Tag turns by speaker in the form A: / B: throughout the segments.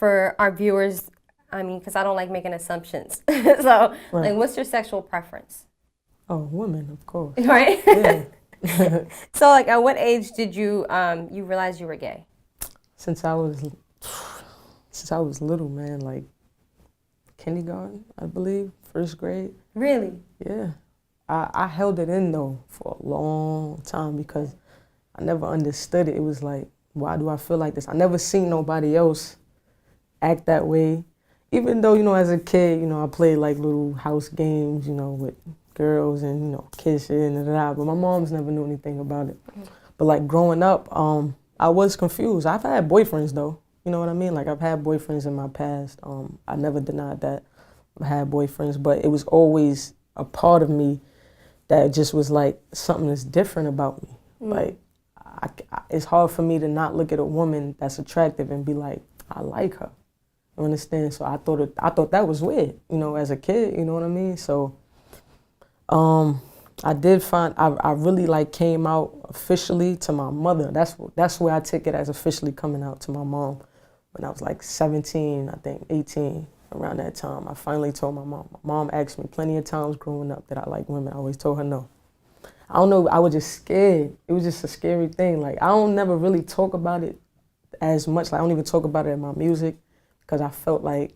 A: for our viewers, I mean, because I don't like making assumptions. So,
B: Right.
A: like, what's your sexual preference?
B: Oh, women, of course.
A: Right?
B: Yeah.
A: So, like, at what age did you you realize you were gay?
B: Since I was little, man, like kindergarten, I believe, first grade.
A: Really?
B: Yeah. I held it in though for a long time because I never understood it. It was like, why do I feel like this? I never seen nobody else act that way. Even though, you know, as a kid, you know, I played like little house games, you know, with girls and, you know, kissing and that, but my mom's never knew anything about it. But like growing up, I was confused. I've had boyfriends though, you know what I mean? Like I've had boyfriends in my past. I never denied that I had boyfriends, but it was always a part of me that just was like something that's different about me. Like it's hard for me to not look at a woman that's attractive and be like, I like her. You understand? So I thought that was weird, you know, as a kid, you know what I mean? So I did find I really like came out officially to my mother. That's where I took it as officially coming out to my mom when I was like 17, I think 18, around that time. I finally told my mom. My mom asked me plenty of times growing up that I like women. I always told her no. I don't know, I was just scared. It was just a scary thing. Like I don't never really talk about it as much. Like I don't even talk about it in my music because I felt like,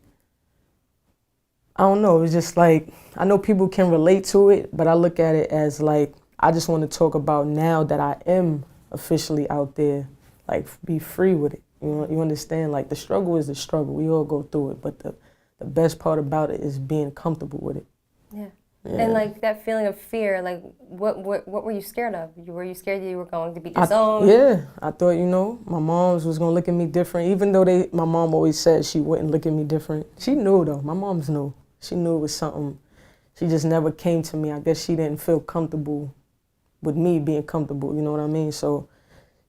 B: I don't know, it was just like, I know people can relate to it, but I look at it as like, I just want to talk about now that I am officially out there, like be free with it. You know, you understand? Like the struggle is the struggle. We all go through it, but the best part about it is being comfortable with it.
A: Yeah.
B: Yeah.
A: And like that feeling of fear, like what were you scared of? Were you scared that you were going to be disowned?
B: Yeah, I thought, you know, my mom's was gonna look at me different, even though my mom always said she wouldn't look at me different. She knew though, my mom's knew. She knew it was something. She just never came to me. I guess she didn't feel comfortable with me being comfortable, you know what I mean? So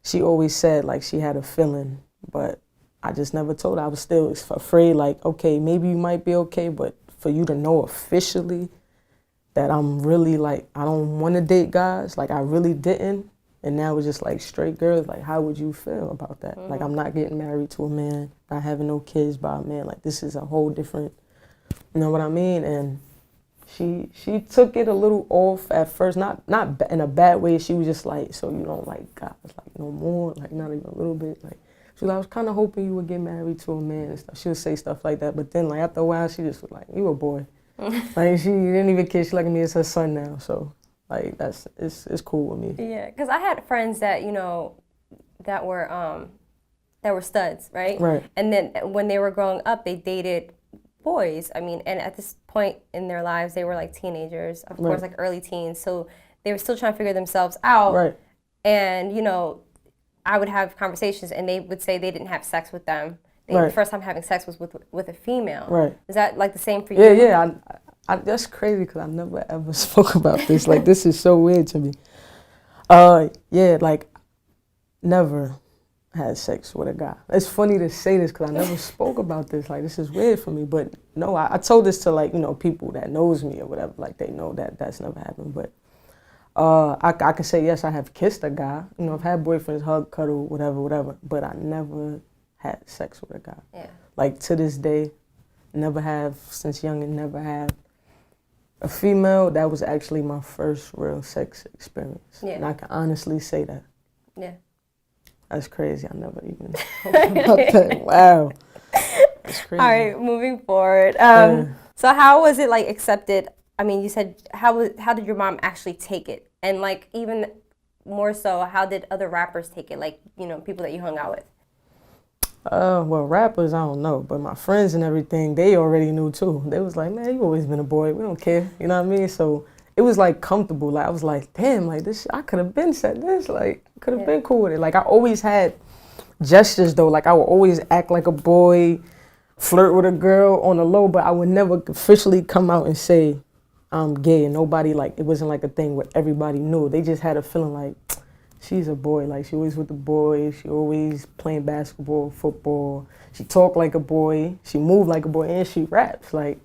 B: she always said like she had a feeling, but I just never told her. I was still afraid like, okay, maybe you might be okay, but for you to know officially that I'm really like, I don't want to date guys, like I really didn't, and now it's just like straight girls, like how would you feel about that? Like I'm not getting married to a man, not having no kids by a man, like this is a whole different, you know what I mean? And she took it a little off at first, not in a bad way. She was just like, so you don't like guys like no more, like not even a little bit, like she was like, I was kind of hoping you would get married to a man and stuff. She would say stuff like that, but then like after a while she just was like, you a boy. Like she didn't even care. She looked at me as her son now, so like it's cool with me.
A: Yeah, because I had friends that you know that were studs, right?
B: Right.
A: And then when they were growing up, they dated boys. I mean, and at this point in their lives, they were like teenagers, of course, like early teens. So they were still trying to figure themselves out.
B: Right.
A: And you know, I would have conversations, and they would say they didn't have sex with them. The first time having sex was with a female.
B: Right.
A: Is that like the same for you?
B: Yeah, yeah. That's crazy because I never ever spoke about this. Like this is so weird to me. Yeah, like never had sex with a guy. It's funny to say this because I never spoke about this. Like this is weird for me, but no, I told this to like, you know, people that knows me or whatever. Like they know that that's never happened. But I can say yes, I have kissed a guy. You know, I've had boyfriends, hug, cuddle, whatever. But I never had sex with a guy.
A: Yeah.
B: Like to this day, never have since young and never had. A female, that was actually my first real sex experience. Yeah. And I can honestly say that.
A: Yeah.
B: That's crazy. I never even spoke about that. Wow. That's crazy.
A: All right, moving forward. So how was it like accepted? I mean, you said how did your mom actually take it? And like even more so, how did other rappers take it? Like, you know, people that you hung out with.
B: Well, rappers, I don't know, but my friends and everything, they already knew too. They was like, man, you always been a boy. We don't care. You know what I mean? So it was like comfortable. Like I was like, damn, like this, I could have been said this. Like could have been cool with it. Like I always had gestures though. Like I would always act like a boy, flirt with a girl on the low, but I would never officially come out and say I'm gay. And nobody, like, it wasn't like a thing where everybody knew. They just had a feeling like, she's a boy, like she always with the boys, she always playing basketball, football. She talked like a boy, she moved like a boy, and she raps, like.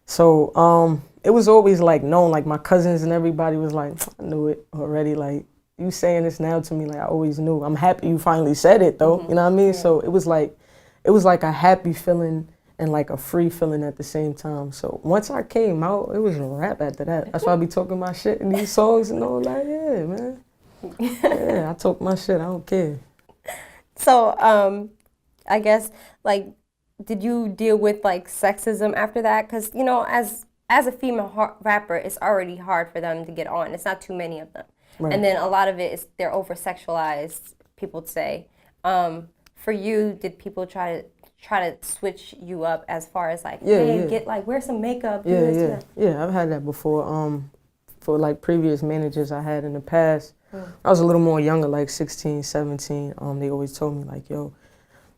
B: So it was always like known, like my cousins and everybody was like, I knew it already, like you saying this now to me, like I always knew. I'm happy you finally said it though, you know what I mean? Yeah. So it it was like a happy feeling and like a free feeling at the same time. So once I came out, it was a rap after that. That's why I be talking my shit in these songs and all that. Yeah, man. Yeah, I talk my shit. I don't care.
A: So, I guess, like, did you deal with like sexism after that? Because you know, as a female rapper, it's already hard for them to get on. It's not too many of them,
B: Right.
A: and then a lot of it is they're over sexualized. People would say. For you, did people try to switch you up as far as like, hey, get like wear some makeup? Do this, do that?
B: Yeah. I've had that before. For like previous managers I had in the past, I was a little more younger, like 16, 17. They always told me like, yo,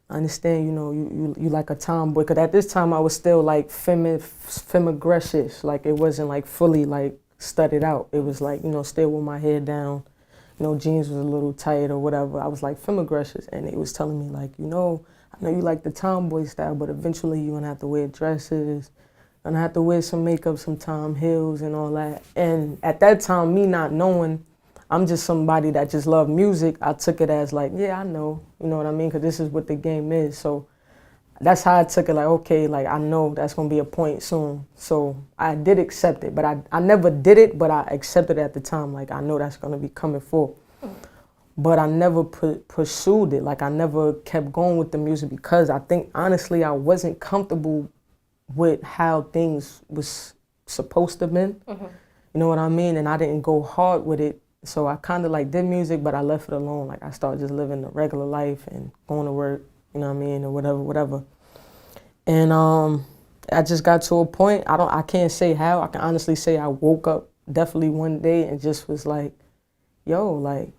B: I understand, you know, you like a tomboy. Because at this time, I was still like femme-aggressive. Like, it wasn't like fully like studied out. It was like, you know, still with my head down. You know, jeans was a little tight or whatever. I was like femme-aggressive. And they was telling me like, you know, I know you like the tomboy style, but eventually you're going to have to wear dresses. And I have to wear some makeup, some Tom Hills and all that. And at that time, me not knowing, I'm just somebody that just loved music. I took it as like, yeah, I know, you know what I mean? Because this is what the game is. So that's how I took it, like, okay, like I know that's going to be a point soon. So I did accept it, but I never did it, but I accepted it at the time. Like, I know that's going to be coming forth. But I never pursued it. Like, I never kept going with the music because I think, honestly, I wasn't comfortable with how things was supposed to have been. You know what I mean? And I didn't go hard with it. So I kind of like did music, but I left it alone. Like, I started just living a regular life and going to work, you know what I mean, or whatever. And I just got to a point, I can't say how. I can honestly say I woke up definitely one day and just was like, yo, like,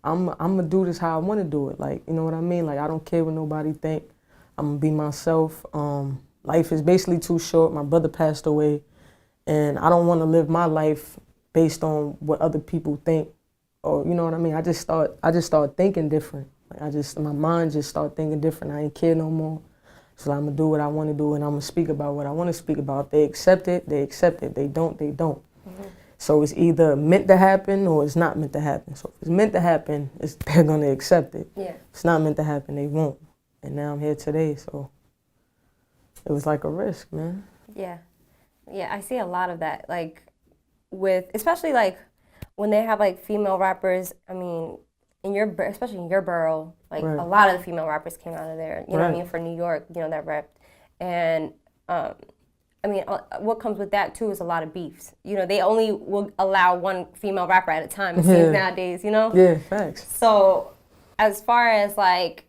B: I'm gonna do this how I want to do it. Like, you know what I mean? Like, I don't care what nobody think. I'm gonna be myself. Life is basically too short. My brother passed away, and I don't want to live my life based on what other people think, or you know what I mean. I just started thinking different. Like, my mind just started thinking different. I ain't care no more. So I'm gonna do what I want to do, and I'm gonna speak about what I want to speak about. If they accept it, they accept it. They don't, they don't. So it's either meant to happen or it's not meant to happen. So if it's meant to happen, they're gonna accept it.
A: Yeah.
B: If it's not meant to happen, they won't. And now I'm here today, so it was like a risk, man.
A: Yeah. Yeah, I see a lot of that, like, with, especially, like, when they have, like, female rappers, I mean, especially in your borough, like,
B: Right.
A: a lot of the female rappers came out of there, you know what I
B: Right.
A: mean, for New York, you know, that repped. And, I mean, what comes with that, too, is a lot of beefs. You know, they only will allow one female rapper at a time, it seems nowadays, you know?
B: Yeah, facts.
A: So, as far as, like,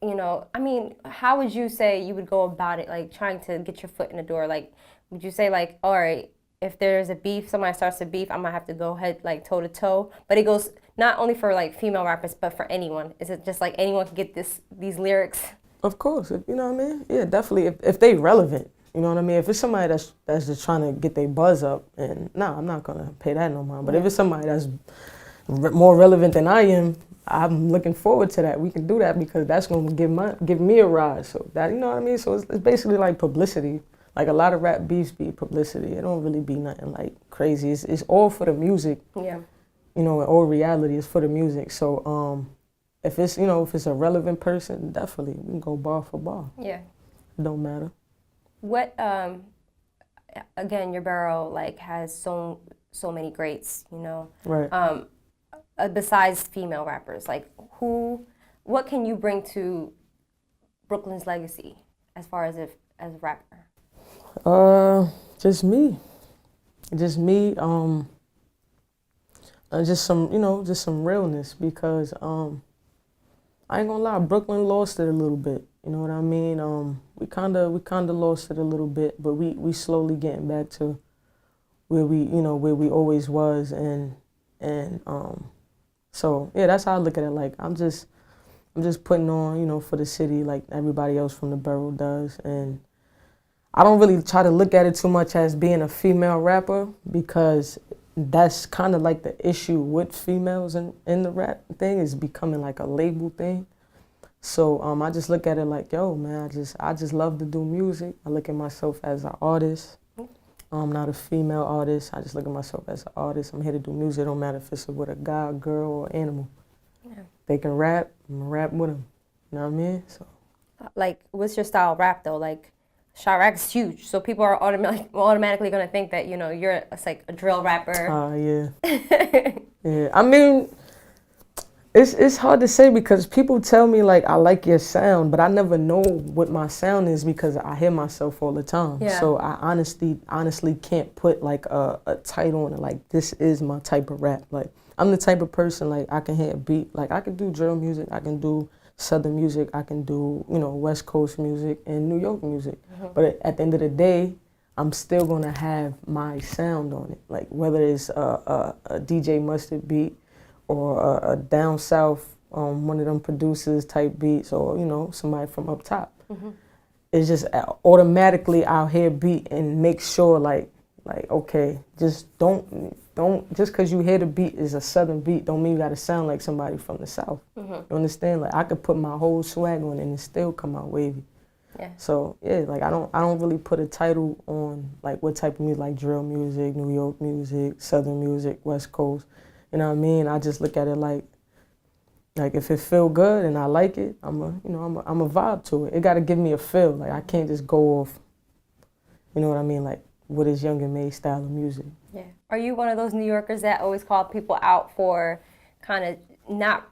A: you know, I mean, how would you say you would go about it, like, trying to get your foot in the door? Like, would you say, like, all right, if there's a beef, somebody starts a beef, I'm going to have to go ahead, like, toe-to-toe? But it goes not only for, like, female rappers, but for anyone. Is it just, like, anyone can get these lyrics?
B: Of course, you know what I mean? Yeah, definitely, if they relevant. You know what I mean? If it's somebody that's just trying to get their buzz up, and I'm not going to pay that no mind. But if it's somebody that's more relevant than I am, I'm looking forward to that. We can do that because that's going to give me a rise. So that, you know what I mean? So it's basically like publicity. Like, a lot of rap beefs be publicity. It don't really be nothing like crazy. It's all for the music.
A: Yeah.
B: You know, in all reality, it's for the music. So if it's, you know, if it's a relevant person, definitely we can go bar for bar.
A: Yeah.
B: It don't matter.
A: What, again, your borough, like, has so many greats, you know?
B: Right.
A: Besides female rappers, like, what can you bring to Brooklyn's legacy as far as a rapper?
B: Just me. Just me, just some, you know, just some realness because, I ain't gonna lie, Brooklyn lost it a little bit. You know what I mean? We kinda lost it a little bit, but we slowly getting back to where we always was, and so yeah, that's how I look at it. Like, I'm just putting on, you know, for the city like everybody else from the borough does, and I don't really try to look at it too much as being a female rapper because that's kind of like the issue with females in the rap thing, is becoming like a label thing. So I just look at it like, yo, man, I just love to do music. I look at myself as an artist. I'm not a female artist. I just look at myself as an artist. I'm here to do music. It don't matter if it's with a guy, girl, or animal. Yeah. They can rap, I'm gonna rap with them. You know what I mean? So
A: Like, what's your style of rap though? Like, Chirac is huge, so people are automatically gonna think that you're like a drill rapper.
B: Yeah. Yeah. I mean, it's hard to say because people tell me like I like your sound, but I never know what my sound is because I hear myself all the time.
A: Yeah.
B: So I honestly can't put like a title on it. Like this is my type of rap. Like I'm the type of person like I can hear a beat. Like I can do drill music, I can do Southern music, I can do West Coast music and New York music. But at the end of the day, I'm still gonna have my sound on it. Like whether it's a DJ Mustard beat or a down south, one of them producers type beats, or somebody from up top. It's just automatically I'll hear beat and make sure like okay, just don't just because you hear the beat is a Southern beat don't mean you gotta sound like somebody from the South. You understand? Like I could put my whole swag on it and still come out wavy.
A: Yeah.
B: So yeah, like I don't really put a title on like what type of music, like drill music, New York music, Southern music, West Coast. You know what I mean? I just look at it like if it feel good and I like it, I'm a vibe to it. It got to give me a feel. Like I can't just go off. You know what I mean? Like what is Young M.A style of music?
A: Yeah. Are you one of those New Yorkers that always call people out for kind of not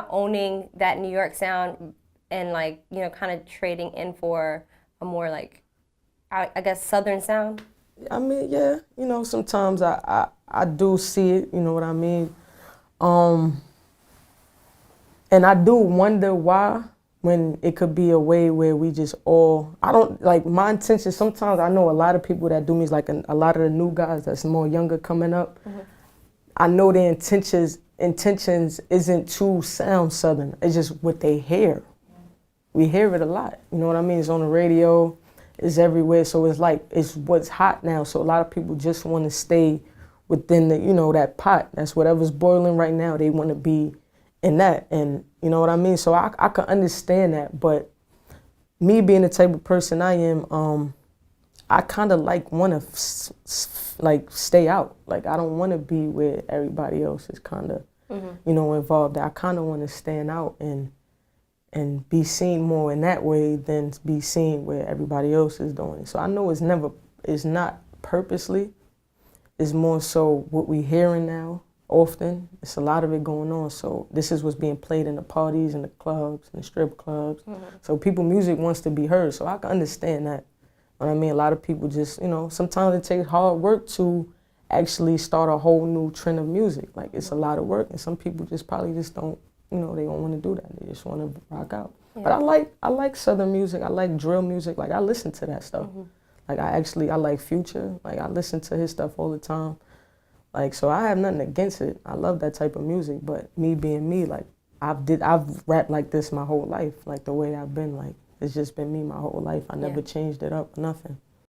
A: owning that New York sound and like kind of trading in for a more like I guess Southern sound?
B: I mean, yeah. Sometimes I do see it. You know what I mean? And I do wonder why when it could be a way where we just all, I don't, like my intention, sometimes I know a lot of people that do music, like a lot of the new guys that's more younger coming up, I know their intentions isn't to sound Southern, it's just what they hear. We hear it a lot, you know what I mean? It's on the radio, it's everywhere, so it's like, it's what's hot now, so a lot of people just want to stay within the, that pot, that's whatever's boiling right now, they want to be in that, and you know what I mean? So I can understand that, but me being the type of person I am, I kind of like want to like stay out. Like I don't want to be where everybody else is kind of, involved. I kind of want to stand out and be seen more in that way than be seen where everybody else is doing it. So I know it's not purposely. It's more so what we hearing now. Often, it's a lot of it going on. So this is what's being played in the parties and the clubs and the strip clubs. So people music wants to be heard. So I can understand that. But I mean, a lot of people just, sometimes it takes hard work to actually start a whole new trend of music. Like it's a lot of work, and some people just probably just don't, they don't want to do that. They just want to rock out. Yeah. But I like Southern music. I like drill music. Like I listen to that stuff. Like I like Future. Like I listen to his stuff all the time. Like, so I have nothing against it. I love that type of music, but me being me, like, I've rapped like this my whole life, like the way I've been, like, it's just been me my whole life. I never changed it up, nothing.